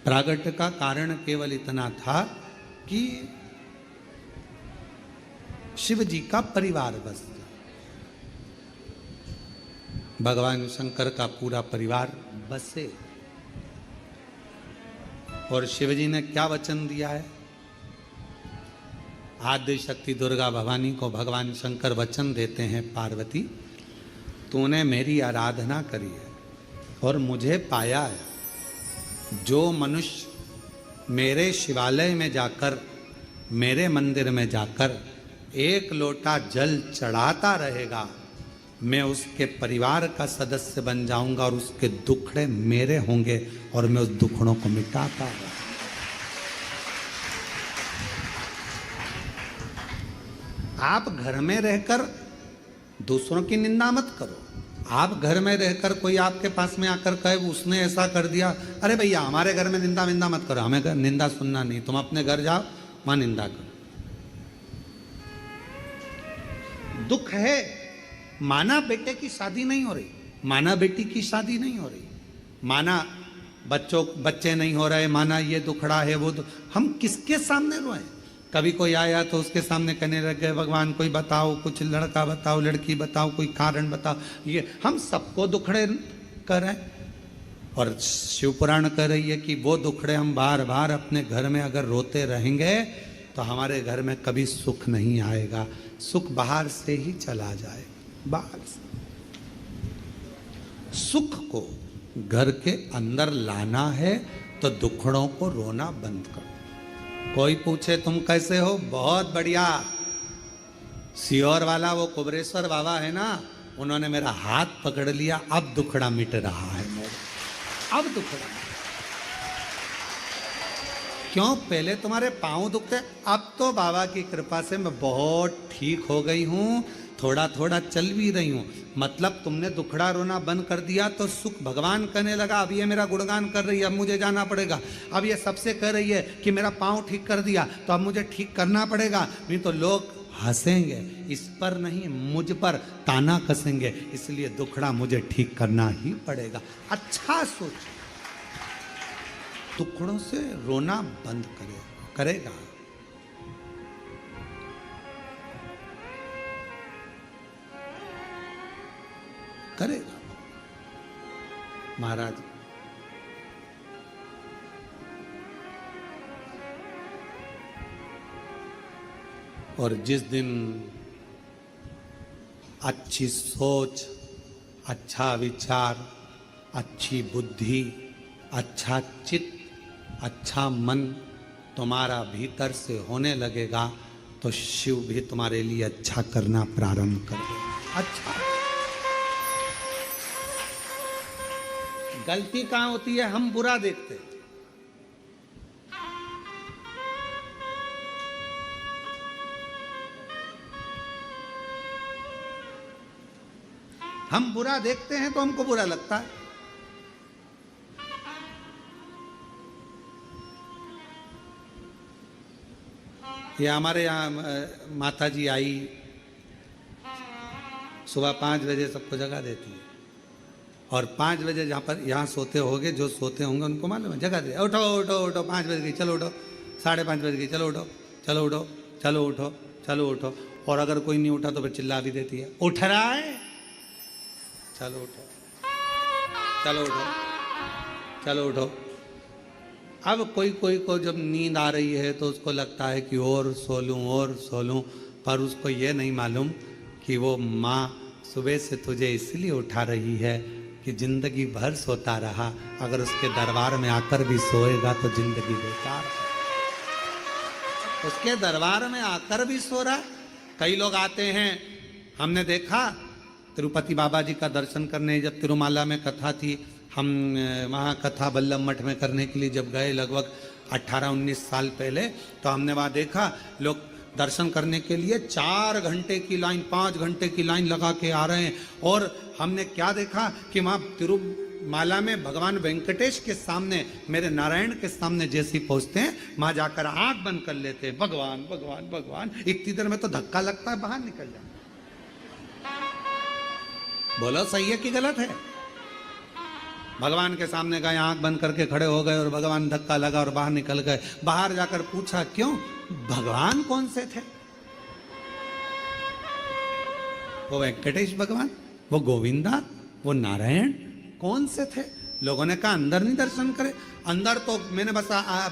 प्रागट्य का कारण केवल इतना था कि शिव जी का परिवार बस, भगवान शंकर का पूरा परिवार बसे। और शिव जी ने क्या वचन दिया है? आद्य शक्ति दुर्गा भवानी को भगवान शंकर वचन देते हैं, पार्वती तूने मेरी आराधना करी है और मुझे पाया है। जो मनुष्य मेरे शिवालय में जाकर, मेरे मंदिर में जाकर एक लोटा जल चढ़ाता रहेगा, मैं उसके परिवार का सदस्य बन जाऊंगा और उसके दुखड़े मेरे होंगे और मैं उस दुखड़ों को मिटाता रहूंगा। आप घर में रहकर दूसरों की निंदा मत करो। आप घर में रहकर कोई आपके पास में आकर कहे उसने ऐसा कर दिया, अरे भैया हमारे घर में निंदा विंदा मत करो, हमें निंदा सुनना नहीं। तुम अपने घर जाओ, वहां निंदा करो। दुख है, माना बेटे की शादी नहीं हो रही, माना बेटी की शादी नहीं हो रही, माना बच्चे नहीं हो रहे, माना ये दुखड़ा है वो हम किसके सामने रोए? कभी कोई आया तो उसके सामने कहने लग गए भगवान कोई बताओ, कुछ लड़का बताओ, लड़की बताओ, कोई कारण बताओ। ये हम सबको दुखड़े कर रहे हैं। और शिव पुराण कह रही है कि वो दुखड़े हम बार बार अपने घर में अगर रोते रहेंगे तो हमारे घर में कभी सुख नहीं आएगा। सुख बाहर से ही चला जाए, बाहर से। सुख को घर के अंदर लाना है तो दुखड़ों को रोना बंद करो। कोई पूछे तुम कैसे हो? बहुत बढ़िया। सियोर वाला वो कुबरेश्वर बाबा है ना, उन्होंने मेरा हाथ पकड़ लिया, अब दुखड़ा मिट रहा है मेरा, अब दुखड़ा। क्यों? पहले तुम्हारे पांव दुखते, अब तो बाबा की कृपा से मैं बहुत ठीक हो गई हूं, थोड़ा थोड़ा चल भी रही हूं। मतलब तुमने दुखड़ा रोना बंद कर दिया तो सुख भगवान कहने लगा अब ये मेरा गुणगान कर रही है, अब मुझे जाना पड़ेगा। अब ये सबसे कह रही है कि मेरा पाँव ठीक कर दिया तो अब मुझे ठीक करना पड़ेगा, नहीं तो लोग हंसेंगे। इस पर नहीं, मुझ पर ताना कसेंगे, इसलिए दुखड़ा मुझे ठीक करना ही पड़ेगा। अच्छा सोच, दुखड़ों से रोना बंद करेगा। करेगा महाराज। और जिस दिन अच्छी सोच, अच्छा विचार, अच्छी बुद्धि, अच्छा चित्त, अच्छा मन तुम्हारा भीतर से होने लगेगा तो शिव भी तुम्हारे लिए अच्छा करना प्रारंभ कर देगा। अच्छा, गलती कहां होती है? हम बुरा देखते हैं। हम बुरा देखते हैं तो हमको बुरा लगता है। ये हमारे यहाँ माता जी आई, सुबह 5 बजे सबको जगा देती है और 5 बजे जहाँ पर यहाँ सोते होंगे, जो सोते होंगे उनको मालूम है, जगा दे, उठो उठो उठो, 5 बज गई, चलो उठो, 5:30 बज गई, चलो उठो, चलो उठो, चलो उठो, चलो उठो। और अगर कोई नहीं उठा तो फिर चिल्ला भी देती है, उठ रहा है, चलो उठो, चलो उठो, चलो उठो। अब कोई को जब नींद आ रही है तो उसको लगता है कि और सो लूँ, पर उसको ये नहीं मालूम कि वो माँ सुबह से तुझे इसलिए उठा रही है कि जिंदगी भर सोता रहा, अगर उसके दरबार में आकर भी सोएगा तो जिंदगी बेकार। उसके दरबार में आकर भी सो रहा। कई लोग आते हैं, हमने देखा तिरुपति बाबा जी का दर्शन करने, जब तिरुमाला में कथा थी, हम वहाँ कथा बल्लभ मठ में करने के लिए जब गए लगभग 18-19 साल पहले, तो हमने वहाँ देखा लोग दर्शन करने के लिए 4 घंटे की लाइन, 5 घंटे की लाइन लगा के आ रहे हैं। और हमने क्या देखा कि वहाँ तिरुमाला में भगवान वेंकटेश के सामने, मेरे नारायण के सामने जैसे ही पहुँचते हैं, वहाँ जाकर आँख बंद कर लेते हैं, भगवान भगवान भगवान। इतनी देर में तो धक्का लगता है, बाहर निकल जाए। बोलो सही है कि गलत है? भगवान के सामने गए, आंख बंद करके खड़े हो गए और भगवान धक्का लगा और बाहर निकल गए। बाहर जाकर पूछा क्यों, भगवान कौन से थे? वो वेंकटेश भगवान, वो गोविंदा, वो नारायण कौन से थे? लोगों ने कहा अंदर नहीं दर्शन करे। अंदर तो मैंने बस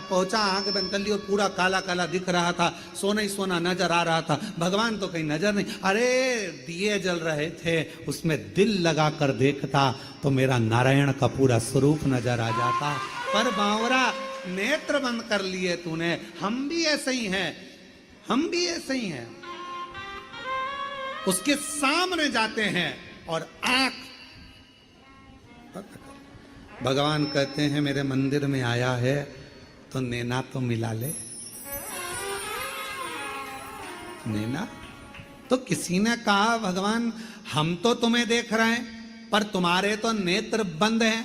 पहुंचा, आंख बंद कर ली और पूरा काला काला दिख रहा था, सोना ही सोना नजर आ रहा था, भगवान तो कहीं नजर नहीं। अरे दिए जल रहे थे, उसमें दिल लगा कर देखता तो मेरा नारायण का पूरा स्वरूप नजर आ जाता। पर बावरा नेत्र बंद कर लिए तूने। हम भी ऐसे ही हैं, हम भी ऐसे ही हैं। उसके सामने जाते हैं और आंख, भगवान कहते हैं मेरे मंदिर में आया है तो नैना तो मिला ले। नैना तो किसी ने कहा भगवान हम तो तुम्हें देख रहे हैं पर तुम्हारे तो नेत्र बंद हैं।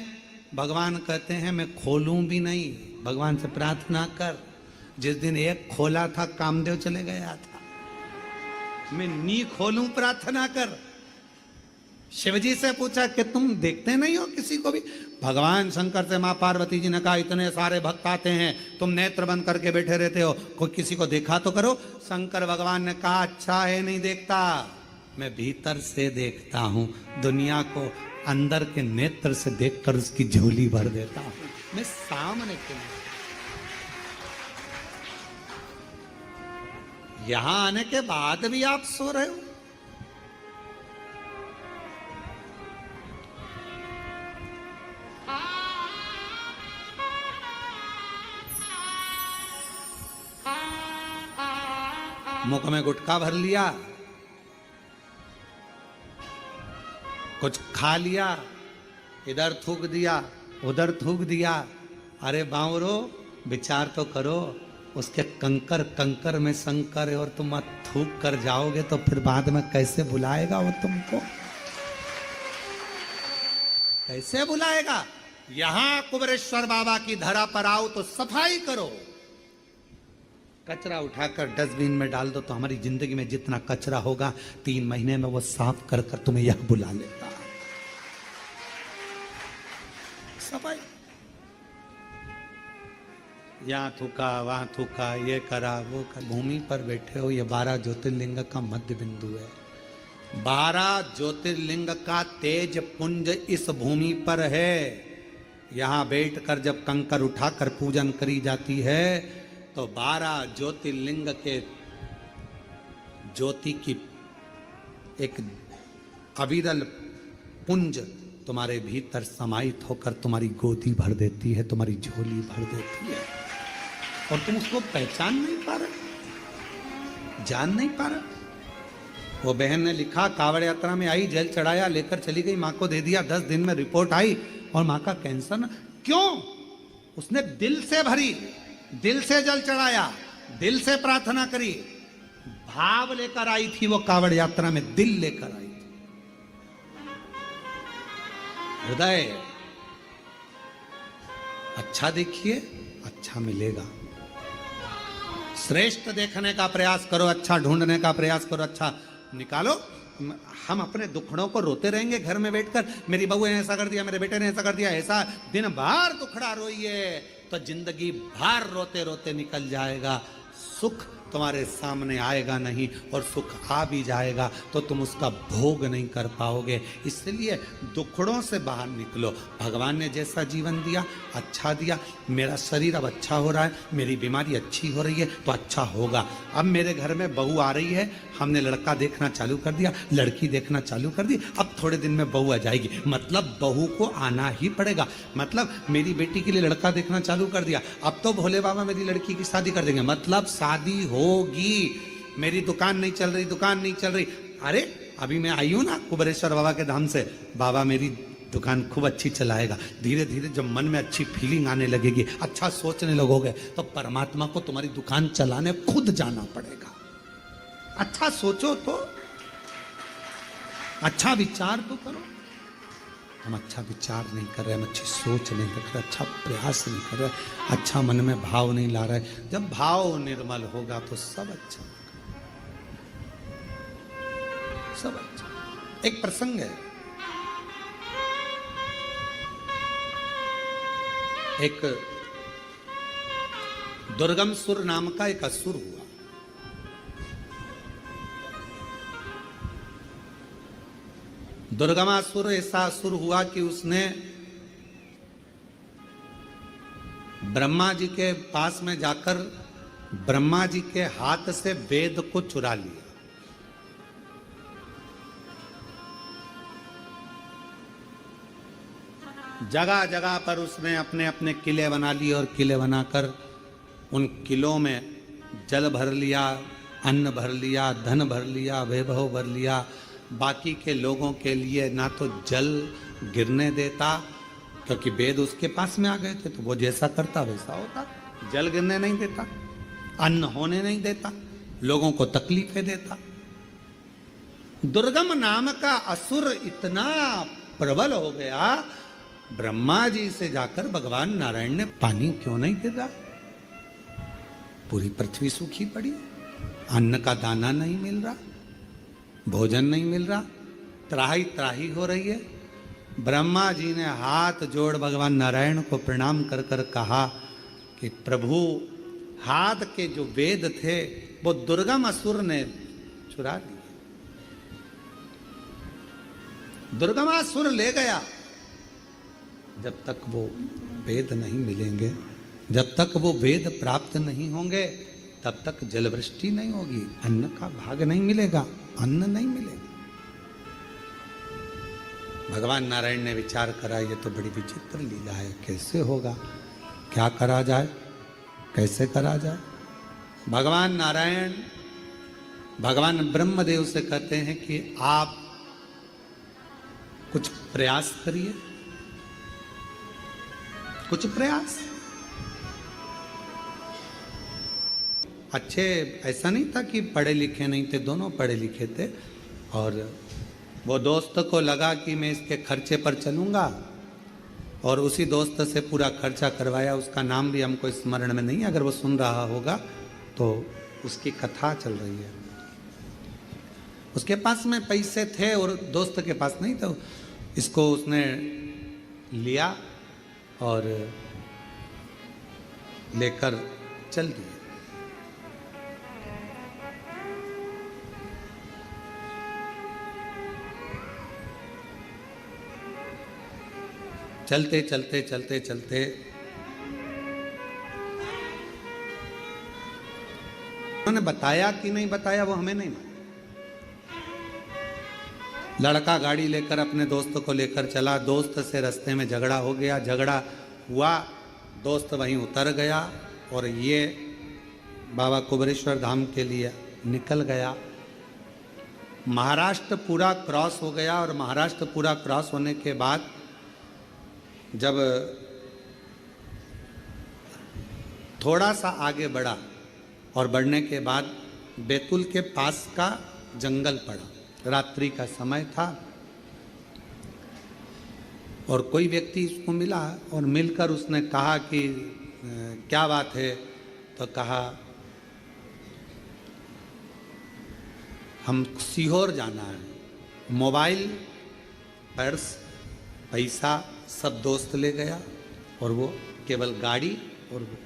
भगवान कहते हैं मैं खोलूं भी नहीं। भगवान से प्रार्थना कर। जिस दिन एक खोला था कामदेव चले गया था। मैं नी खोलूं, प्रार्थना कर। शिवजी से पूछा कि तुम देखते नहीं हो किसी को भी? भगवान शंकर से मां पार्वती जी ने कहा इतने सारे भक्त आते हैं, तुम नेत्र बंद करके बैठे रहते हो, कोई किसी को देखा तो करो। शंकर भगवान ने कहा अच्छा है नहीं देखता, मैं भीतर से देखता हूं। दुनिया को अंदर के नेत्र से देखकर उसकी झोली भर देता हूं। मैं सामने क्यों? यहां आने के बाद भी आप सो रहे हो? मुख में गुटखा भर लिया, कुछ खा लिया, इधर थूक दिया, उधर थूक दिया। अरे बावरो विचार तो करो, उसके कंकर कंकर में शंकर है और तुम थूक कर जाओगे तो फिर बाद में कैसे बुलाएगा वो तुमको? कैसे बुलाएगा? यहां कुबेरेश्वर बाबा की धरा पर आओ तो सफाई करो। कचरा उठाकर डस्टबिन में डाल दो तो हमारी जिंदगी में जितना कचरा होगा 3 महीने में वो साफ कर कर तुम्हें यह बुला लेता। सफाई। यहाँ थूका, वहां थूका, ये करा, वो करा। भूमि पर बैठे हो, ये 12 ज्योतिर्लिंग का मध्य बिंदु है। 12 ज्योतिर्लिंग का तेज पुंज इस भूमि पर है। यहाँ बैठकर जब कंकर उठाकर पूजन करी जाती है तो 12 ज्योतिर्लिंग के ज्योति की एक अविरल पुंज तुम्हारे भीतर समाहित होकर तुम्हारी गोदी भर देती है, तुम्हारी झोली भर देती है और तुम उसको पहचान नहीं पा रहे, जान नहीं पा रहे। वो बहन ने लिखा कावड़ यात्रा में आई, जल चढ़ाया, लेकर चली गई, मां को दे दिया, 10 दिन में रिपोर्ट आई और मां का कैंसर न। क्यों? उसने दिल से भरी, दिल से जल चढ़ाया, दिल से प्रार्थना करी, भाव लेकर आई थी वो कावड़ यात्रा में, दिल लेकर आई थी। हृदय अच्छा देखिए, अच्छा मिलेगा। श्रेष्ठ देखने का प्रयास करो, अच्छा ढूंढने का प्रयास करो, अच्छा निकालो। हम अपने दुखड़ों को रोते रहेंगे घर में बैठकर, मेरी बहू ने ऐसा कर दिया, मेरे बेटे ने ऐसा कर दिया, ऐसा दिन भर दुखड़ा रोइए तो जिंदगी भर रोते रोते निकल जाएगा। सुख तुम्हारे सामने आएगा नहीं और सुख आ भी जाएगा तो तुम उसका भोग नहीं कर पाओगे। इसलिए दुखड़ों से बाहर निकलो। भगवान ने जैसा जीवन दिया अच्छा दिया, मेरा शरीर अब अच्छा हो रहा है, मेरी बीमारी अच्छी हो रही है तो अच्छा होगा। अब मेरे घर में बहू आ रही है, हमने लड़का देखना चालू कर दिया, लड़की देखना चालू कर दी, अब थोड़े दिन में बहू आ जाएगी, मतलब बहू को आना ही पड़ेगा। मतलब मेरी बेटी के लिए लड़का देखना चालू कर दिया, अब तो भोले बाबा मेरी लड़की की शादी कर देंगे, मतलब शादी होगी। मेरी दुकान नहीं चल रही, दुकान नहीं चल रही, अरे अभी मैं आई हूं ना कुबेरेश्वर बाबा के धाम से, बाबा मेरी दुकान खूब अच्छी चलाएगा। धीरे धीरे जब मन में अच्छी फीलिंग आने लगेगी, अच्छा सोचने लगोगे तो परमात्मा को तुम्हारी दुकान चलाने खुद जाना पड़ेगा। अच्छा सोचो तो, अच्छा विचार तो करो। हम अच्छा विचार नहीं कर रहे, हम अच्छी सोच नहीं कर रहे, अच्छा प्रयास नहीं कर रहे, अच्छा मन में भाव नहीं ला रहे। जब भाव निर्मल होगा तो सब अच्छा होगा, सब अच्छा। एक प्रसंग है, एक दुर्गम सुर नाम का एक असुर हुआ। दुर्गमासुर ऐसा असुर हुआ कि उसने ब्रह्मा जी के पास में जाकर ब्रह्मा जी के हाथ से वेद को चुरा लिया। जगह जगह पर उसने अपने अपने किले बना लिए और किले बनाकर उन किलों में जल भर लिया, अन्न भर लिया, धन भर लिया, वैभव भर लिया। बाकी के लोगों के लिए ना तो जल गिरने देता, क्योंकि वेद उसके पास में आ गए थे, तो वो जैसा करता वैसा होता। जल गिरने नहीं देता, अन्न होने नहीं देता, लोगों को तकलीफें देता। दुर्गम नाम का असुर इतना प्रबल हो गया, ब्रह्मा जी से जाकर भगवान नारायण ने पानी क्यों नहीं गिरा? पूरी पृथ्वी सूखी पड़ी, अन्न का दाना नहीं मिल रहा, भोजन नहीं मिल रहा, त्राही त्राही हो रही है। ब्रह्मा जी ने हाथ जोड़ भगवान नारायण को प्रणाम कर कर कहा कि प्रभु, हाथ के जो वेद थे वो दुर्गम असुर ने चुरा लिए। दुर्गमासुर ले गया। जब तक वो वेद नहीं मिलेंगे, जब तक वो वेद प्राप्त नहीं होंगे, तब तक जलवृष्टि नहीं होगी, अन्न का भाग नहीं मिलेगा, अन्न नहीं मिलेगा। भगवान नारायण ने विचार करा, ये तो बड़ी विचित्र लीला है, कैसे होगा, क्या करा जाए, कैसे करा जाए। भगवान नारायण भगवान ब्रह्मदेव से कहते हैं कि आप कुछ प्रयास करिए, कुछ प्रयास। अच्छे, ऐसा नहीं था कि पढ़े लिखे नहीं थे, दोनों पढ़े लिखे थे। और वो दोस्त को लगा कि मैं इसके खर्चे पर चलूँगा, और उसी दोस्त से पूरा खर्चा करवाया। उसका नाम भी हमको स्मरण में नहीं, अगर वो सुन रहा होगा तो उसकी कथा चल रही है। उसके पास में पैसे थे और दोस्त के पास नहीं, तो इसको उसने लिया और लेकर चल दिया। चलते चलते चलते चलते उन्होंने बताया कि नहीं बताया वो हमें नहीं मालूम। लड़का गाड़ी लेकर अपने दोस्त को लेकर चला, दोस्त से रास्ते में झगड़ा हो गया, झगड़ा हुआ, दोस्त वहीं उतर गया और ये बाबा कुबेरेश्वर धाम के लिए निकल गया। महाराष्ट्र पूरा क्रॉस हो गया और महाराष्ट्र पूरा क्रॉस होने के बाद जब थोड़ा सा आगे बढ़ा और बढ़ने के बाद बैतूल के पास का जंगल पड़ा, रात्रि का समय था और कोई व्यक्ति उसको मिला और मिलकर उसने कहा कि क्या बात है, तो कहा हम सीहोर जाना है, मोबाइल, पर्स, पैसा सब दोस्त ले गया और वो केवल गाड़ी, और वो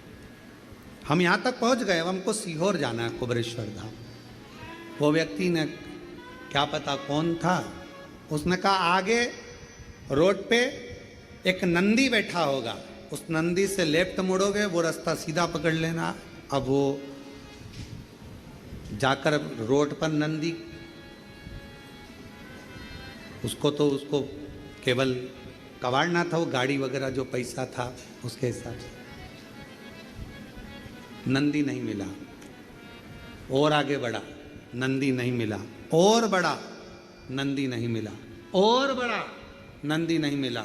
हम यहाँ तक पहुँच गए, अब हमको सीहोर जाना है, कुबेरेश्वर धाम। वो व्यक्ति ने, क्या पता कौन था, उसने कहा आगे रोड पे एक नंदी बैठा होगा, उस नंदी से लेफ्ट मुड़ोगे, वो रास्ता सीधा पकड़ लेना। अब वो जाकर रोड पर नंदी, उसको केवल कबाड़ना था, वो गाड़ी वगैरह जो पैसा था उसके हिसाब से। नंदी नहीं मिला, और आगे बढ़ा, नंदी नहीं मिला, और बढ़ा, नंदी नहीं मिला, और बढ़ा, नंदी नहीं मिला।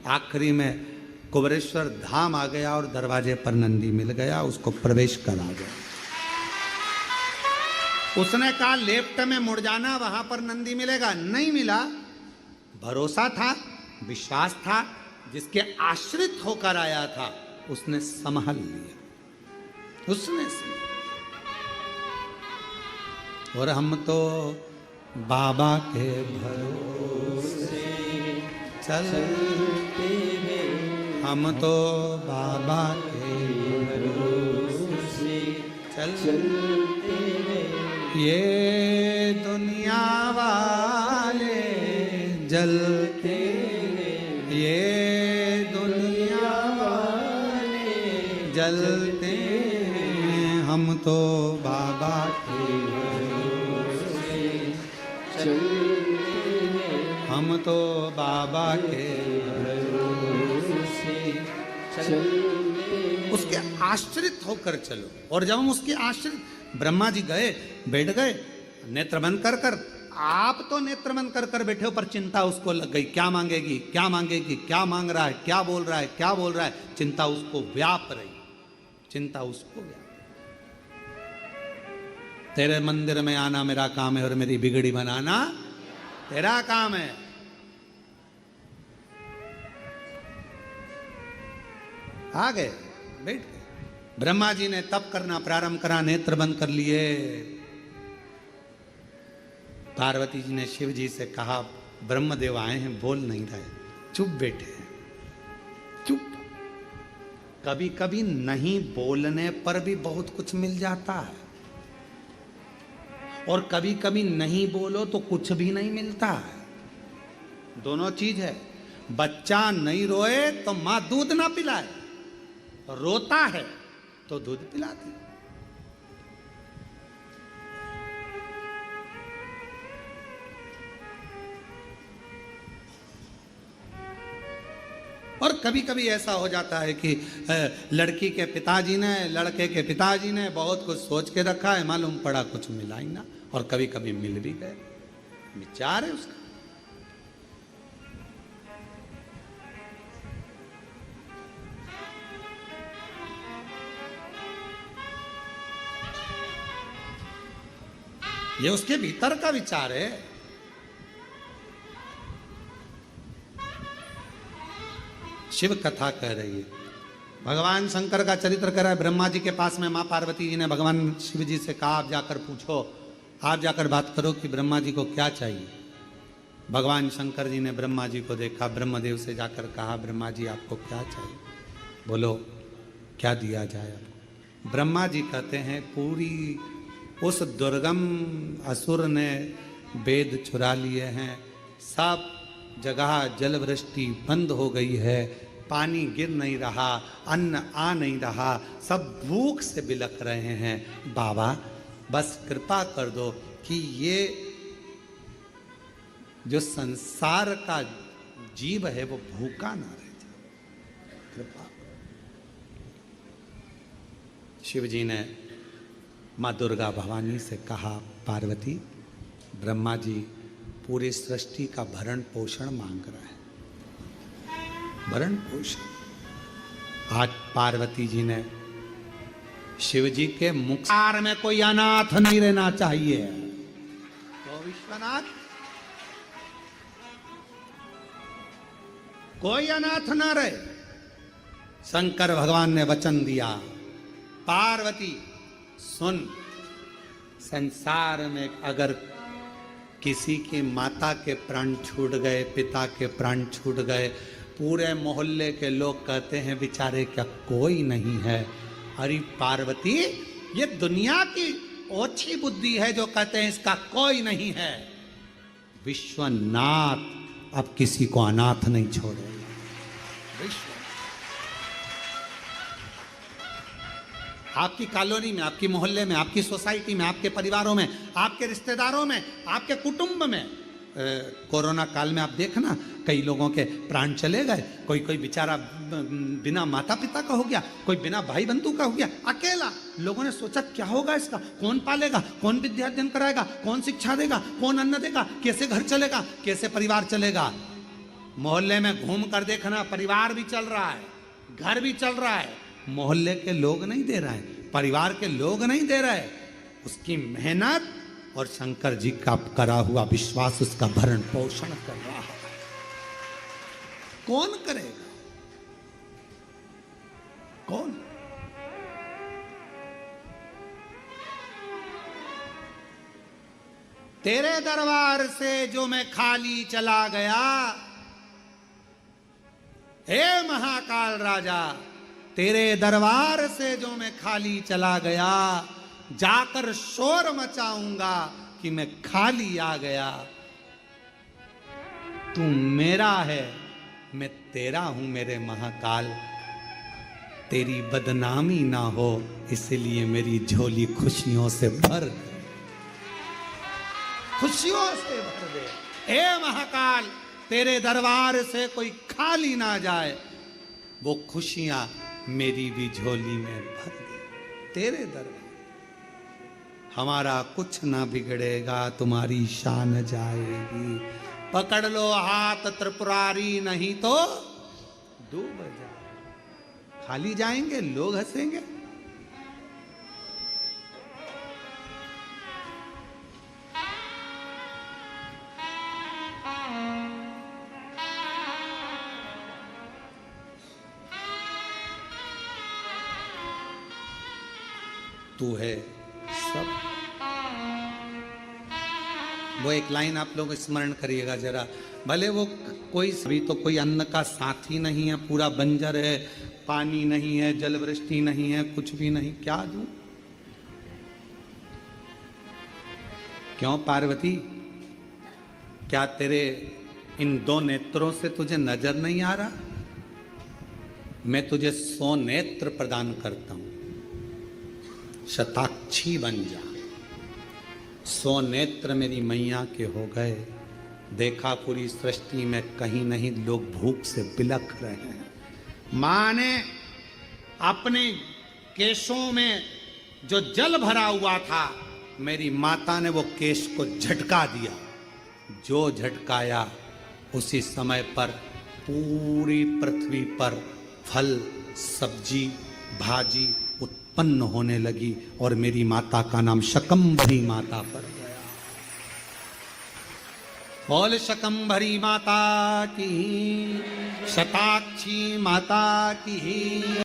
आखिरी में कुबेरेश्वर धाम आ गया और दरवाजे पर नंदी मिल गया, उसको प्रवेश करा गया। उसने कहा लेफ्ट में मुड़ जाना, वहां पर नंदी मिलेगा, नहीं मिला। भरोसा था, विश्वास था, जिसके आश्रित होकर आया था उसने संभाल लिया, उसने। और हम तो बाबा के भरोसे चलते हैं, हम तो बाबा के भरोसे चलते हैं। ये दुनिया वाले जलते हैं, ये दुनिया वाले जलते हैं, हम तो बाबा के भरोसे चलते हैं, हम तो बाबा के भरोसे चलते। उसके आश्रित होकर चलो। और जब हम उसके आश्रित, ब्रह्मा जी गए, बैठ गए, नेत्र बंद कर कर, आप तो नेत्र बंद कर कर बैठे हो, पर चिंता उसको लग गई, क्या मांगेगी, क्या मांगेगी, क्या मांग रहा है, क्या बोल रहा है, क्या बोल रहा है, चिंता उसको व्याप रही, चिंता उसको व्याप। तेरे मंदिर में आना मेरा काम है और मेरी बिगड़ी बनाना तेरा काम है। आ गए, बैठ गए। ब्रह्मा जी ने तप करना प्रारंभ करा, नेत्र बंद कर लिए। पार्वती जी ने शिव जी से कहा, ब्रह्मदेव आए हैं, बोल नहीं रहे, चुप बैठे हैं, चुप। कभी कभी नहीं बोलने पर भी बहुत कुछ मिल जाता है, और कभी कभी नहीं बोलो तो कुछ भी नहीं मिलता है। दोनों चीज है। बच्चा नहीं रोए तो मां दूध ना पिलाए, रोता है तो दूध पिलाती। और कभी कभी ऐसा हो जाता है कि लड़की के पिताजी ने, लड़के के पिताजी ने बहुत कुछ सोच के रखा है, मालूम पड़ा कुछ मिला ही ना, और कभी कभी मिल भी गए, विचार है उसका। ये उसके भीतर का विचार है। शिव कथा कह रही है, भगवान शंकर का चरित्र कह रहा है। ब्रह्मा जी के पास में मां पार्वती जी ने भगवान शिव जी से कहा, आप जाकर पूछो, आप जाकर बात करो कि ब्रह्मा जी को क्या चाहिए। भगवान शंकर जी ने ब्रह्मा जी को देखा, ब्रह्मदेव से जाकर कहा, ब्रह्मा जी आपको क्या चाहिए, बोलो क्या दिया जाए आपको। ब्रह्मा जी कहते हैं, पूरी उस दुर्गम असुर ने वेद चुरा लिए हैं, सब जगह जल वृष्टि बंद हो गई है, पानी गिर नहीं रहा, अन्न आ नहीं रहा, सब भूख से बिलख रहे हैं। बाबा बस कृपा कर दो कि ये जो संसार का जीव है वो भूखा ना रह जाए, कृपा। शिव जी ने माँ दुर्गा भवानी से कहा, पार्वती ब्रह्मा जी पूरी सृष्टि का भरण पोषण मांग रहा है, भरण पोषण। आज पार्वती जी ने शिव जी के मुख में कोई अनाथ नहीं रहना चाहिए, तो विश्वनाथ कोई अनाथ ना रहे। शंकर भगवान ने वचन दिया, पार्वती सुन, संसार में अगर किसी की माता के प्राण छूट गए, पिता के प्राण छूट गए, पूरे मोहल्ले के लोग कहते हैं बेचारे क्या कोई नहीं है। अरे पार्वती, ये दुनिया की ओछी बुद्धि है जो कहते हैं इसका कोई नहीं है। विश्वनाथ अब किसी को अनाथ नहीं छोड़ेगा। आपकी कॉलोनी में, आपकी मोहल्ले में, आपकी सोसाइटी में, आपके परिवारों में, आपके रिश्तेदारों में, आपके कुटुंब में, कोरोना काल में आप देखना कई लोगों के प्राण चले गए। कोई कोई बेचारा बिना माता पिता का हो गया, कोई बिना भाई बंधु का हो गया, अकेला। लोगों ने सोचा क्या होगा इसका, कौन पालेगा, कौन विद्याध्ययन कराएगा, कौन शिक्षा देगा, कौन अन्न देगा, कैसे घर चलेगा, कैसे परिवार चलेगा। मोहल्ले में घूम कर देखना, परिवार भी चल रहा है, घर भी चल रहा है, मोहल्ले के लोग नहीं दे रहे हैं, परिवार के लोग नहीं दे रहे। उसकी मेहनत और शंकर जी का करा हुआ विश्वास उसका भरण पोषण कर रहा है। कौन करेगा, कौन? तेरे दरबार से जो मैं खाली चला गया, हे महाकाल राजा, तेरे दरबार से जो मैं खाली चला गया, जाकर शोर मचाऊंगा कि मैं खाली आ गया। तू मेरा है, मैं तेरा हूं मेरे महाकाल। तेरी बदनामी ना हो इसलिए मेरी झोली खुशियों से भर दे, खुशियों से भर दे। हे महाकाल, तेरे दरबार से कोई खाली ना जाए, वो खुशियां मेरी भी झोली में भर दे। तेरे दरबार हमारा कुछ ना बिगड़ेगा, तुम्हारी शान जाएगी। पकड़ लो हाथ त्रिपुरारी, नहीं तो डूब जाए। खाली जाएंगे, लोग हंसेंगे। तू है सब। वो एक लाइन आप लोग स्मरण करिएगा जरा, भले वो कोई भी तो कोई अन्न का साथी नहीं है, पूरा बंजर है, पानी नहीं है, जल वृष्टि नहीं है, कुछ भी नहीं, क्या दूं? क्यों पार्वती, क्या तेरे इन दो नेत्रों से तुझे नजर नहीं आ रहा? मैं तुझे 100 नेत्र प्रदान करता हूं, शताक्षी बन जा। 100 नेत्र मेरी मैया के हो गए। देखा पूरी सृष्टि में कहीं नहीं लोग भूख से बिलख रहे हैं। मां ने अपने केशों में जो जल भरा हुआ था, मेरी माता ने वो केश को झटका दिया। जो झटकाया उसी समय पर पूरी पृथ्वी पर फल, सब्जी, भाजी उत्पन्न होने लगी और मेरी माता का नाम शकंभरी माता पड़ गया। बोल शकंभरी माता की, शताक्षी माता की।